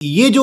یہ جو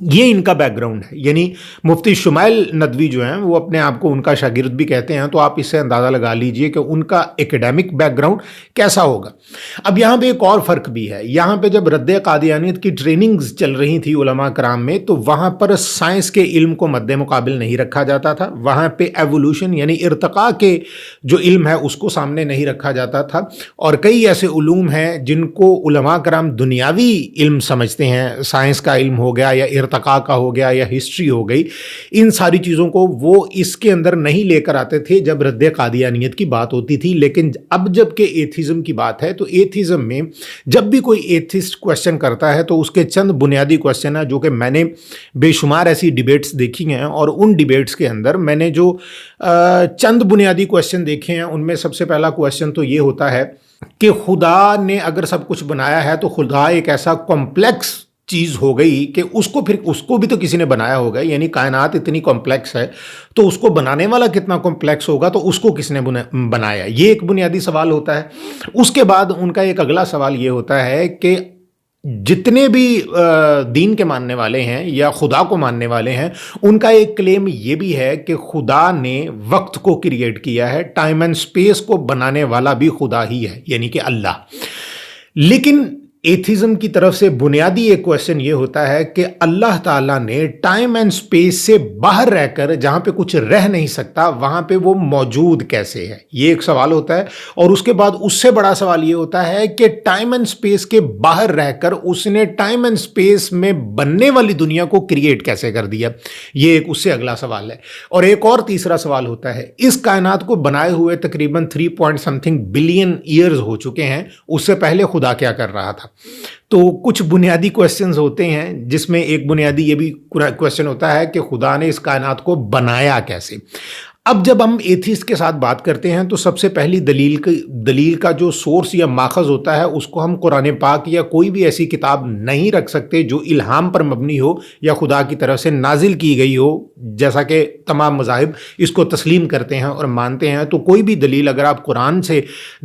یہ ان کا بیک گراؤنڈ ہے. یعنی مفتی شمائل ندوی جو ہیں وہ اپنے آپ کو ان کا شاگرد بھی کہتے ہیں, تو آپ اس سے اندازہ لگا لیجئے کہ ان کا ایکیڈیمک بیک گراؤنڈ کیسا ہوگا. اب یہاں پہ ایک اور فرق بھی ہے. یہاں پہ جب رد قادیانیت کی ٹریننگز چل رہی تھی علماء کرام میں, تو وہاں پر سائنس کے علم کو مد مقابل نہیں رکھا جاتا تھا. وہاں پہ ایوولوشن یعنی ارتقاء کے جو علم ہے اس کو سامنے نہیں رکھا جاتا تھا. اور کئی ایسے علوم ہیں جن کو علماء کرام دنیاوی علم سمجھتے ہیں, سائنس کا علم ہو گیا یا ارتقاء کا ہو گیا یا ہسٹری ہو گئی, ان ساری چیزوں کو وہ اس کے اندر نہیں لے کر آتے تھے جب رد قادیانیت کی بات ہوتی تھی. لیکن اب جب کہ ایتھیزم کی بات ہے, تو ایتھیزم میں جب بھی کوئی ایتھسٹ کویسچن کرتا ہے تو اس کے چند بنیادی کویسچن ہیں, جو کہ میں نے بے شمار ایسی ڈیبیٹس دیکھی ہیں, اور ان ڈیبیٹس کے اندر میں نے جو چند بنیادی کویسچن دیکھے ہیں ان میں سب سے پہلا کویسچن تو یہ ہوتا ہے کہ خدا نے اگر سب کچھ بنایا ہے تو خدا ایک ایسا کمپلیکس چیز ہو گئی کہ اس کو بھی تو کسی نے بنایا ہوگا. یعنی کائنات اتنی کمپلیکس ہے تو اس کو بنانے والا کتنا کمپلیکس ہوگا, تو اس کو کس نے بنایا. یہ ایک بنیادی سوال ہوتا ہے. اس کے بعد ان کا ایک اگلا سوال یہ ہوتا ہے کہ جتنے بھی دین کے ماننے والے ہیں یا خدا کو ماننے والے ہیں, ان کا ایک کلیم یہ بھی ہے کہ خدا نے وقت کو کریٹ کیا ہے, ٹائم اینڈ سپیس کو بنانے والا بھی خدا ہی ہے, یعنی کہ اللہ. لیکن ایتھیزم کی طرف سے بنیادی ایک کویسچن یہ ہوتا ہے کہ اللہ تعالیٰ نے ٹائم اینڈ سپیس سے باہر رہ کر جہاں پہ کچھ رہ نہیں سکتا وہاں پہ وہ موجود کیسے ہے, یہ ایک سوال ہوتا ہے. اور اس کے بعد اس سے بڑا سوال یہ ہوتا ہے کہ ٹائم اینڈ سپیس کے باہر رہ کر اس نے ٹائم اینڈ سپیس میں بننے والی دنیا کو کریٹ کیسے کر دیا, یہ ایک اس سے اگلا سوال ہے. اور ایک اور تیسرا سوال ہوتا ہے, اس کائنات کو بنائے ہوئے تقریباً 3 بلین ایئرز ہو چکے ہیں, اس سے پہلے خدا کیا کر رہا تھا. تو کچھ بنیادی کویسچنز ہوتے ہیں, جس میں ایک بنیادی یہ بھی کویسچن ہوتا ہے کہ خدا نے اس کائنات کو بنایا کیسے. اب جب ہم ایتھیسٹ کے ساتھ بات کرتے ہیں تو سب سے پہلی دلیل کا جو سورس یا ماخذ ہوتا ہے اس کو ہم قرآن پاک یا کوئی بھی ایسی کتاب نہیں رکھ سکتے جو الہام پر مبنی ہو یا خدا کی طرف سے نازل کی گئی ہو, جیسا کہ تمام مذاہب اس کو تسلیم کرتے ہیں اور مانتے ہیں. تو کوئی بھی دلیل اگر آپ قرآن سے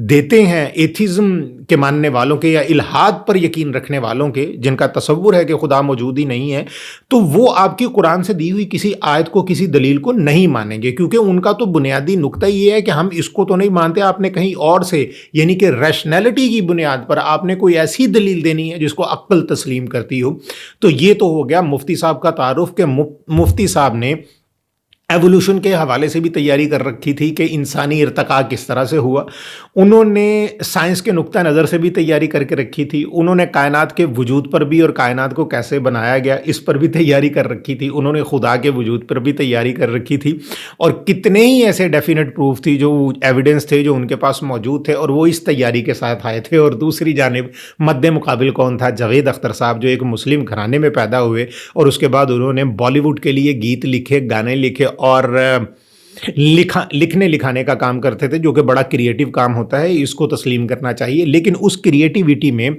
دیتے ہیں ایتھیزم کے ماننے والوں کے یا الہاد پر یقین رکھنے والوں کے, جن کا تصور ہے کہ خدا موجود ہی نہیں ہے, تو وہ آپ کی قرآن سے دی ہوئی کسی آیت کو کسی دلیل کو نہیں مانیں گے, کیونکہ ان کا تو بنیادی نقطہ یہ ہے کہ ہم اس کو تو نہیں مانتے, آپ نے کہیں اور سے یعنی کہ ریشنلٹی کی بنیاد پر آپ نے کوئی ایسی دلیل دینی ہے جس کو عقل تسلیم کرتی ہو. تو یہ تو ہو گیا مفتی صاحب کا تعارف کہ مفتی صاحب نے ایوولوشن کے حوالے سے بھی تیاری کر رکھی تھی کہ انسانی ارتقاء کس طرح سے ہوا. انہوں نے سائنس کے نقطہ نظر سے بھی تیاری کر کے رکھی تھی. انہوں نے کائنات کے وجود پر بھی اور کائنات کو کیسے بنایا گیا اس پر بھی تیاری کر رکھی تھی. انہوں نے خدا کے وجود پر بھی تیاری کر رکھی تھی. اور کتنے ہی ایسے ڈیفینیٹ پروف تھی, جو ایویڈنس تھے جو ان کے پاس موجود تھے, اور وہ اس تیاری کے ساتھ آئے تھے. اور دوسری جانب مد مقابل کون تھا؟ جاوید اختر صاحب, جو ایک مسلم گھرانے میں پیدا ہوئے اور اس کے بعد انہوں نے بالی ووڈ کے لیے گیت لکھے, گانے لکھے اور لکھنے لکھانے کا کام کرتے تھے, جو کہ بڑا کریٹیو کام ہوتا ہے, اس کو تسلیم کرنا چاہیے. لیکن اس کریٹیوٹی میں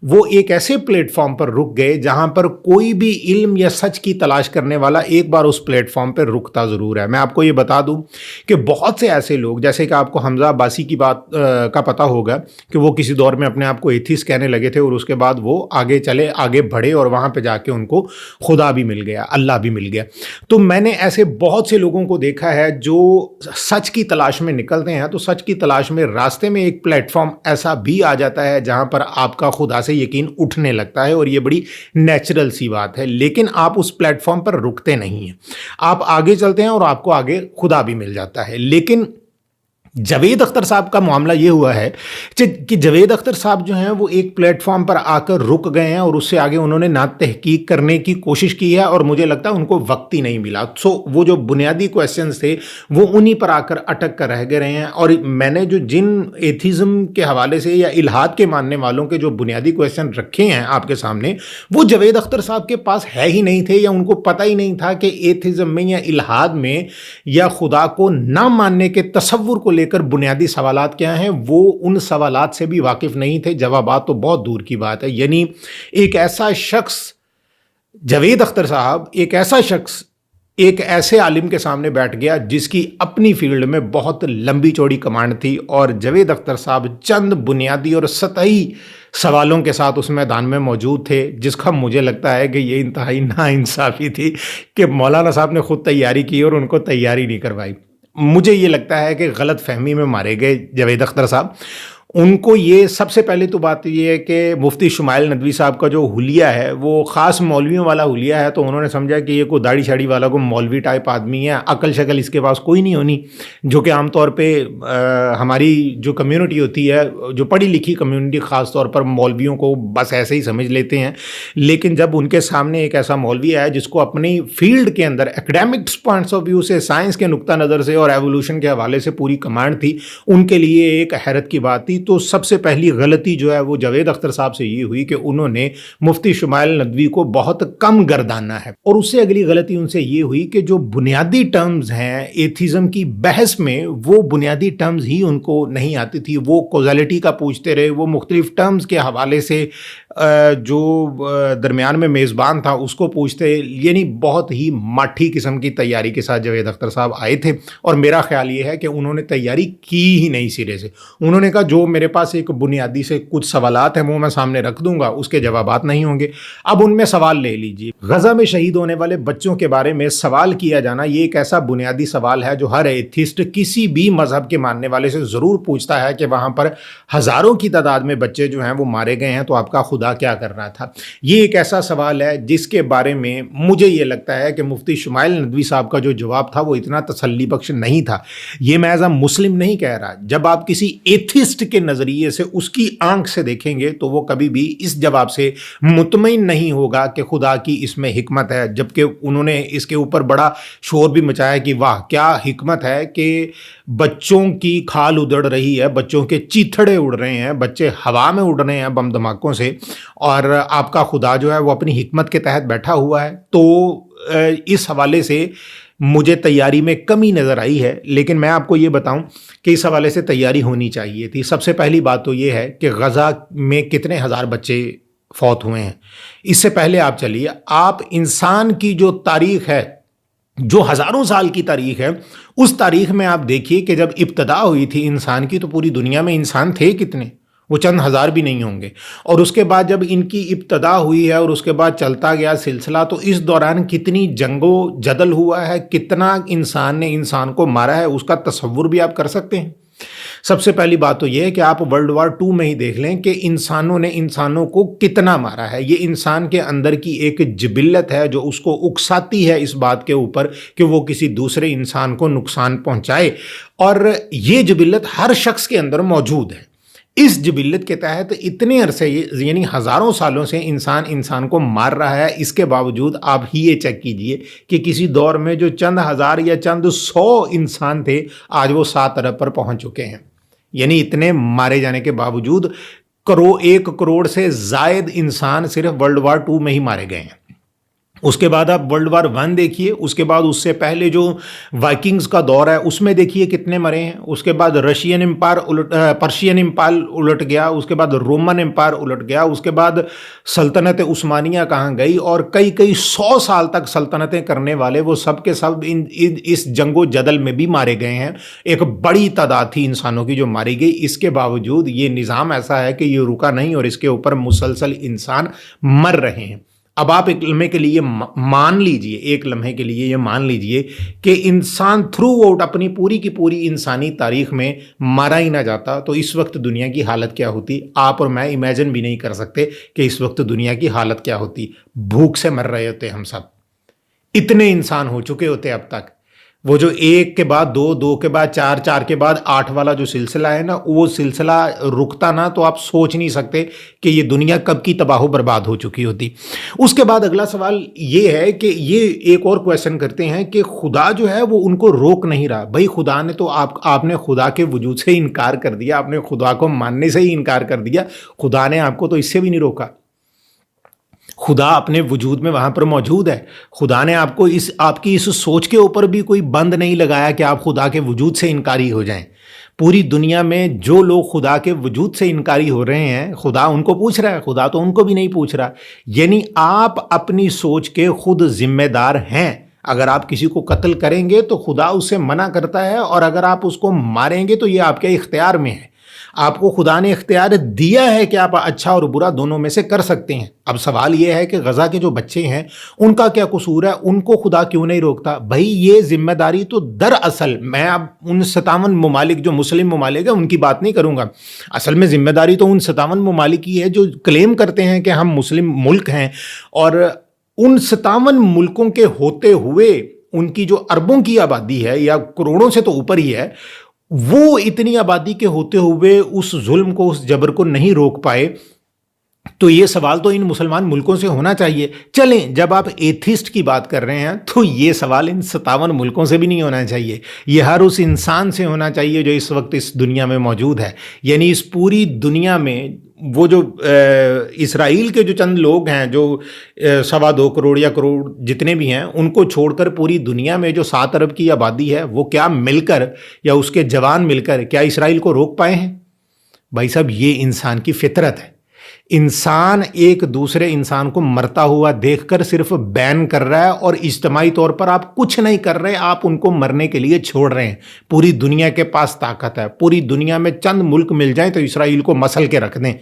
وہ ایک ایسے پلیٹ فارم پر رک گئے جہاں پر کوئی بھی علم یا سچ کی تلاش کرنے والا ایک بار اس پلیٹ فارم پر رکتا ضرور ہے. میں آپ کو یہ بتا دوں کہ بہت سے ایسے لوگ, جیسے کہ آپ کو حمزہ عباسی کی بات کا پتہ ہوگا کہ وہ کسی دور میں اپنے آپ کو ایتھیسٹ کہنے لگے تھے, اور اس کے بعد وہ آگے بڑھے اور وہاں پہ جا کے ان کو خدا بھی مل گیا, اللہ بھی مل گیا. تو میں نے ایسے بہت سے لوگوں کو دیکھا ہے جو سچ کی تلاش میں نکلتے ہیں, تو سچ کی تلاش میں راستے میں ایک پلیٹ فارم ایسا بھی آ جاتا ہے جہاں پر آپ کا خدا سے یقین اٹھنے لگتا ہے, اور یہ بڑی نیچرل سی بات ہے. لیکن آپ اس پلیٹ فارم پر رکتے نہیں ہیں, آپ آگے چلتے ہیں اور آپ کو آگے خدا بھی مل جاتا ہے. لیکن جاوید اختر صاحب کا معاملہ یہ ہوا ہے کہ جاوید اختر صاحب جو ہیں وہ ایک پلیٹ فارم پر آ کر رک گئے ہیں, اور اس سے آگے انہوں نے نہ تحقیق کرنے کی کوشش کی ہے, اور مجھے لگتا ہے ان کو وقت ہی نہیں ملا. سو وہ جو بنیادی کویسچنز تھے وہ انہی پر آ کر اٹک کر رہ گئے رہے ہیں. اور میں نے جو جن ایتھیزم کے حوالے سے یا الہاد کے ماننے والوں کے جو بنیادی کویسچن رکھے ہیں آپ کے سامنے, وہ جاوید اختر صاحب کے پاس ہے ہی نہیں تھے, یا ان کو پتہ ہی نہیں تھا کہ ایتھیزم میں یا الہاد میں یا خدا کو نہ ماننے کے تصور کو لے کر بنیادی سوالات کیا ہیں, وہ ان سوالات سے بھی واقف نہیں تھے. جوابات تو بہت دور کی بات ہے. یعنی ایک ایسا شخص, جاوید اختر صاحب ایک ایسا شخص ایک ایسے عالم کے سامنے بیٹھ گیا جس کی اپنی فیلڈ میں بہت لمبی چوڑی کمانڈ تھی، اور جاوید اختر صاحب چند بنیادی اور سطحی سوالوں کے ساتھ اس میدان میں موجود تھے، جس کا مجھے لگتا ہے کہ یہ انتہائی ناانصافی تھی کہ مولانا صاحب نے خود تیاری کی اور ان کو تیاری نہیں کروائی۔ مجھے یہ لگتا ہے کہ غلط فہمی میں مارے گئے جاوید اختر صاحب۔ ان کو یہ سب سے پہلے تو بات یہ ہے کہ مفتی شمائل ندوی صاحب کا جو حلیہ ہے وہ خاص مولویوں والا حلیہ ہے، تو انہوں نے سمجھا کہ یہ کوئی داڑھی شاڑی والا کو مولوی ٹائپ آدمی ہے، عقل شکل اس کے پاس کوئی نہیں ہونی، جو کہ عام طور پہ ہماری جو کمیونٹی ہوتی ہے، جو پڑھی لکھی کمیونٹی خاص طور پر مولویوں کو بس ایسے ہی سمجھ لیتے ہیں۔ لیکن جب ان کے سامنے ایک ایسا مولوی ہے جس کو اپنی فیلڈ کے اندر ایکڈیمکس پوائنٹس آف ویو سے، سائنس کے نقطہ نظر سے اور ایوولوشن کے حوالے سے پوری کمانڈ تھی، ان کے لیے ایک حیرت کی بات تھی۔ تو سب سے پہلی غلطی جو ہے وہ جاوید اختر صاحب سے یہ ہوئی کہ انہوں نے مفتی شمائل ندوی کو بہت کم گردانا ہے، اور اس سے اگلی غلطی ان سے یہ ہوئی کہ جو بنیادی ٹرمز ہیں ایتھیزم کی بحث میں، وہ بنیادی ٹرمز ہی ان کو نہیں آتی تھی۔ وہ کوزالٹی کا پوچھتے رہے، وہ مختلف ٹرمز کے حوالے سے جو درمیان میں میزبان تھا اس کو پوچھتے، یعنی بہت ہی ماٹھی قسم کی تیاری کے ساتھ جاوید اختر صاحب آئے تھے، اور میرا خیال یہ ہے کہ انہوں نے تیاری کی ہی نہیں سرے سے۔ انہوں نے کہا جو میرے پاس ایک بنیادی سے کچھ سوالات ہیں وہ میں سامنے رکھ دوں گا، اس کے جوابات نہیں ہوں گے۔ اب ان میں سوال لے لیجیے۔ غزہ میں شہید ہونے والے بچوں کے بارے میں سوال کیا جانا یہ ایک ایسا بنیادی سوال ہے جو ہر ایتھسٹ کسی بھی مذہب کے ماننے والے سے ضرور پوچھتا ہے کہ وہاں پر ہزاروں کی تعداد میں بچے جو ہیں وہ مارے گئے ہیں، تو آپ کا خدا کیا کر رہا تھا؟ یہ ایک ایسا سوال ہے جس کے بارے میں مجھے یہ لگتا ہے کہ مفتی شمائل ندوی صاحب کا جو جواب تھا وہ اتنا تسلی بخش نہیں تھا۔ یہ میں ایز اے مسلم نہیں کہہ رہا، جب آپ کسی ایتھسٹ کے نظریے سے اس کی آنکھ سے دیکھیں گے تو وہ کبھی بھی اس جواب سے مطمئن نہیں ہوگا کہ خدا کی اس میں حکمت ہے، جبکہ انہوں نے اس کے اوپر بڑا شور بھی مچایا کہ واہ کیا حکمت ہے کہ بچوں کی کھال ادڑ رہی ہے، بچوں کے چیتھڑے اڑ رہے ہیں، بچے ہوا میں اڑ رہے ہیں بم دھماکوں سے، اور آپ کا خدا جو ہے وہ اپنی حکمت کے تحت بیٹھا ہوا ہے۔ تو اس حوالے سے مجھے تیاری میں کمی نظر آئی ہے، لیکن میں آپ کو یہ بتاؤں کہ اس حوالے سے تیاری ہونی چاہیے تھی۔ سب سے پہلی بات تو یہ ہے کہ غزہ میں کتنے ہزار بچے فوت ہوئے ہیں۔ اس سے پہلے آپ چلیے، آپ انسان کی جو تاریخ ہے، جو ہزاروں سال کی تاریخ ہے، اس تاریخ میں آپ دیکھیے کہ جب ابتدا ہوئی تھی انسان کی تو پوری دنیا میں انسان تھے کتنے؟ وہ چند ہزار بھی نہیں ہوں گے۔ اور اس کے بعد جب ان کی ابتدا ہوئی ہے اور اس کے بعد چلتا گیا سلسلہ، تو اس دوران کتنی جنگ و جدل ہوا ہے، کتنا انسان نے انسان کو مارا ہے، اس کا تصور بھی آپ کر سکتے ہیں۔ سب سے پہلی بات تو یہ ہے کہ آپ ورلڈ وار 2 میں ہی دیکھ لیں کہ انسانوں نے انسانوں کو کتنا مارا ہے۔ یہ انسان کے اندر کی ایک جبلت ہے جو اس کو اکساتی ہے اس بات کے اوپر کہ وہ کسی دوسرے انسان کو نقصان پہنچائے، اور یہ جبلت ہر شخص کے اندر موجود ہے۔ اس جبلت کے تحت اتنے عرصے یعنی ہزاروں سالوں سے انسان کو مار رہا ہے۔ اس کے باوجود آپ ہی یہ چیک کیجئے کہ کسی دور میں جو چند ہزار یا چند 100 انسان تھے، آج وہ 7 ارب پر پہنچ چکے ہیں۔ یعنی اتنے مارے جانے کے باوجود 1 کروڑ سے زائد انسان صرف ورلڈ وار 2 میں ہی مارے گئے ہیں۔ اس کے بعد آپ ورلڈ وار 1 دیکھیے، اس کے بعد اس سے پہلے جو وائکنگز کا دور ہے اس میں دیکھیے کتنے مرے ہیں۔ اس کے بعد پرشین امپائر الٹ گیا، اس کے بعد رومن امپائر الٹ گیا، اس کے بعد سلطنت عثمانیہ کہاں گئی، اور کئی 100 سال تک سلطنتیں کرنے والے وہ سب کے سب اس جنگ و جدل میں بھی مارے گئے ہیں۔ ایک بڑی تعداد تھی انسانوں کی جو ماری گئی۔ اس کے باوجود یہ نظام ایسا ہے کہ یہ رکا نہیں، اور اس کے اوپر مسلسل انسان مر رہے ہیں۔ اب آپ ایک لمحے کے لیے مان لیجئے کہ انسان تھرو آؤٹ اپنی پوری کی پوری انسانی تاریخ میں مارا ہی نہ جاتا تو اس وقت دنیا کی حالت کیا ہوتی؟ آپ اور میں امیجن بھی نہیں کر سکتے کہ اس وقت دنیا کی حالت کیا ہوتی۔ بھوک سے مر رہے ہوتے ہم سب، اتنے انسان ہو چکے ہوتے اب تک۔ وہ جو 1 کے بعد 2، 2 کے بعد 4، 4 کے بعد 8 والا جو سلسلہ ہے نا، وہ سلسلہ رکتا نا تو آپ سوچ نہیں سکتے کہ یہ دنیا کب کی تباہ و برباد ہو چکی ہوتی۔ اس کے بعد اگلا سوال یہ ہے کہ یہ ایک اور کویسچن کرتے ہیں کہ خدا جو ہے وہ ان کو روک نہیں رہا۔ بھائی خدا نے تو آپ نے خدا کے وجود سے انکار کر دیا، آپ نے خدا کو ماننے سے ہی انکار کر دیا، خدا نے آپ کو تو اس سے بھی نہیں روکا۔ خدا اپنے وجود میں وہاں پر موجود ہے۔ خدا نے آپ کی اس سوچ کے اوپر بھی کوئی بند نہیں لگایا کہ آپ خدا کے وجود سے انکاری ہو جائیں۔ پوری دنیا میں جو لوگ خدا کے وجود سے انکاری ہو رہے ہیں، خدا ان کو پوچھ رہا ہے، خدا تو ان کو بھی نہیں پوچھ رہا۔ یعنی آپ اپنی سوچ کے خود ذمہ دار ہیں۔ اگر آپ کسی کو قتل کریں گے تو خدا اسے منع کرتا ہے، اور اگر آپ اس کو ماریں گے تو یہ آپ کے اختیار میں ہے. آپ کو خدا نے اختیار دیا ہے کہ آپ اچھا اور برا دونوں میں سے کر سکتے ہیں. اب سوال یہ ہے کہ غزہ کے جو بچے ہیں ان کا کیا قصور ہے؟ ان کو خدا کیوں نہیں روکتا؟ بھائی یہ ذمہ داری تو دراصل، میں اب ان 57 ممالک جو مسلم ممالک ہیں ان کی بات نہیں کروں گا، اصل میں ذمہ داری تو ان 57 ممالک کی ہے جو کلیم کرتے ہیں کہ ہم مسلم ملک ہیں، اور ان 57 ملکوں کے ہوتے ہوئے ان کی جو اربوں کی آبادی ہے یا کروڑوں سے تو اوپر ہی ہے، وہ اتنی آبادی کے ہوتے ہوئے اس ظلم کو، اس جبر کو نہیں روک پائے. تو یہ سوال تو ان مسلمان ملکوں سے ہونا چاہیے. چلیں جب آپ ایتھسٹ کی بات کر رہے ہیں تو یہ سوال ان 57 ملکوں سے بھی نہیں ہونا چاہیے، یہ ہر اس انسان سے ہونا چاہیے جو اس وقت اس دنیا میں موجود ہے. یعنی اس پوری دنیا میں وہ جو اسرائیل کے جو چند لوگ ہیں، جو 2.25 کروڑ یا کروڑ جتنے بھی ہیں، ان کو چھوڑ کر پوری دنیا میں جو 7 ارب کی آبادی ہے، وہ کیا مل کر یا اس کے جوان مل کر کیا اسرائیل کو روک پائے ہیں؟ بھائی صاحب یہ انسان کی فطرت ہے. انسان ایک دوسرے انسان کو مرتا ہوا دیکھ کر صرف بین کر رہا ہے، اور اجتماعی طور پر آپ کچھ نہیں کر رہے، آپ ان کو مرنے کے لیے چھوڑ رہے ہیں. پوری دنیا کے پاس طاقت ہے، پوری دنیا میں چند ملک مل جائیں تو اسرائیل کو مسل کے رکھ دیں،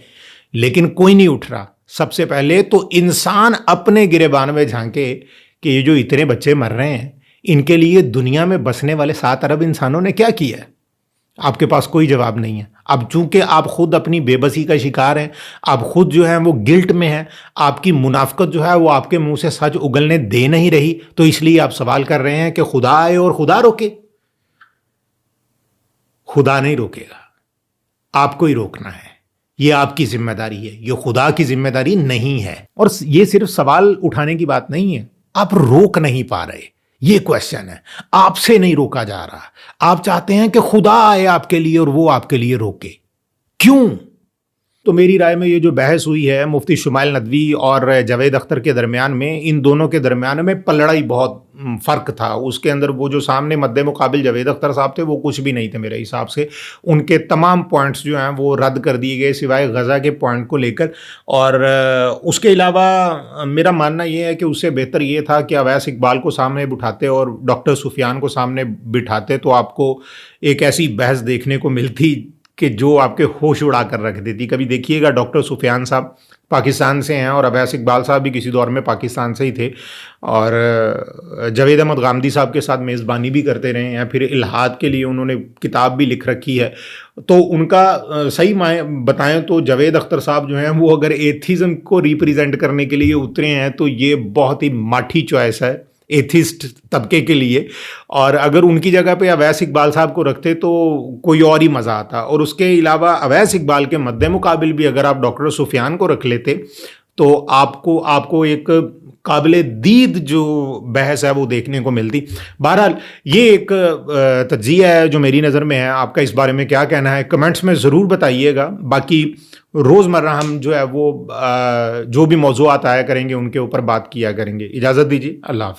لیکن کوئی نہیں اٹھ رہا. سب سے پہلے تو انسان اپنے گریبان میں جھانکے کہ یہ جو اتنے بچے مر رہے ہیں، ان کے لیے دنیا میں بسنے والے 7 ارب انسانوں نے کیا کیا ہے؟ آپ کے پاس کوئی جواب نہیں ہے. اب چونکہ آپ خود اپنی بے بسی کا شکار ہیں، آپ خود جو ہیں وہ گلٹ میں ہیں، آپ کی منافقت جو ہے وہ آپ کے منہ سے سچ اگلنے دے نہیں رہی، تو اس لیے آپ سوال کر رہے ہیں کہ خدا آئے اور خدا روکے. خدا نہیں روکے گا، آپ کو ہی روکنا ہے. یہ آپ کی ذمہ داری ہے، یہ خدا کی ذمہ داری نہیں ہے. اور یہ صرف سوال اٹھانے کی بات نہیں ہے، آپ روک نہیں پا رہے، یہ کوشچن ہے. آپ سے نہیں روکا جا رہا. آپ چاہتے ہیں کہ خدا آئے آپ کے لیے اور وہ آپ کے لیے روکے. کیوں؟ تو میری رائے میں یہ جو بحث ہوئی ہے مفتی شمائل ندوی اور جاوید اختر کے درمیان میں، ان دونوں کے درمیان میں پلڑائی بہت فرق تھا. اس کے اندر وہ جو سامنے مد مقابل جاوید اختر صاحب تھے وہ کچھ بھی نہیں تھے میرے حساب سے. ان کے تمام پوائنٹس جو ہیں وہ رد کر دیے گئے سوائے غزہ کے پوائنٹ کو لے کر. اور اس کے علاوہ میرا ماننا یہ ہے کہ اس سے بہتر یہ تھا کہ اویس اقبال کو سامنے بٹھاتے اور ڈاکٹر سفیان کو سامنے بٹھاتے، تو آپ کو ایک ایسی بحث دیکھنے کو ملتی کہ جو آپ کے ہوش اڑا کر رکھ دیتی. کبھی دیکھیے گا ڈاکٹر سفیان صاحب پاکستان سے ہیں اور اویس اقبال صاحب بھی کسی دور میں پاکستان سے ہی تھے، اور جاوید احمد غامدی صاحب کے ساتھ میزبانی بھی کرتے رہے ہیں، پھر الحاد کے لیے انہوں نے کتاب بھی لکھ رکھی ہے. تو ان کا صحیح بتائیں تو جاوید اختر صاحب جو ہیں وہ اگر ایتھیزم کو ریپریزنٹ کرنے کے لیے اترے ہیں تو یہ بہت ہی ماٹھی چوائس ہے ایتھسٹ طبقے کے لیے. اور اگر ان کی جگہ پہ اویس اقبال صاحب کو رکھتے تو کوئی اور ہی مزہ آتا. اور اس کے علاوہ اویس اقبال کے مد مقابل بھی اگر آپ ڈاکٹر سفیان کو رکھ لیتے تو آپ کو ایک قابل دید جو بحث ہے وہ دیکھنے کو ملتی. بہرحال یہ ایک تجزیہ ہے جو میری نظر میں ہے. آپ کا اس بارے میں کیا کہنا ہے کمنٹس میں ضرور بتائیے گا. باقی روزمرہ ہم جو ہے وہ جو بھی موضوعات آیا کریں گے ان کے اوپر بات کیا کریں گے. اجازت دیجیے، اللہ حافظ.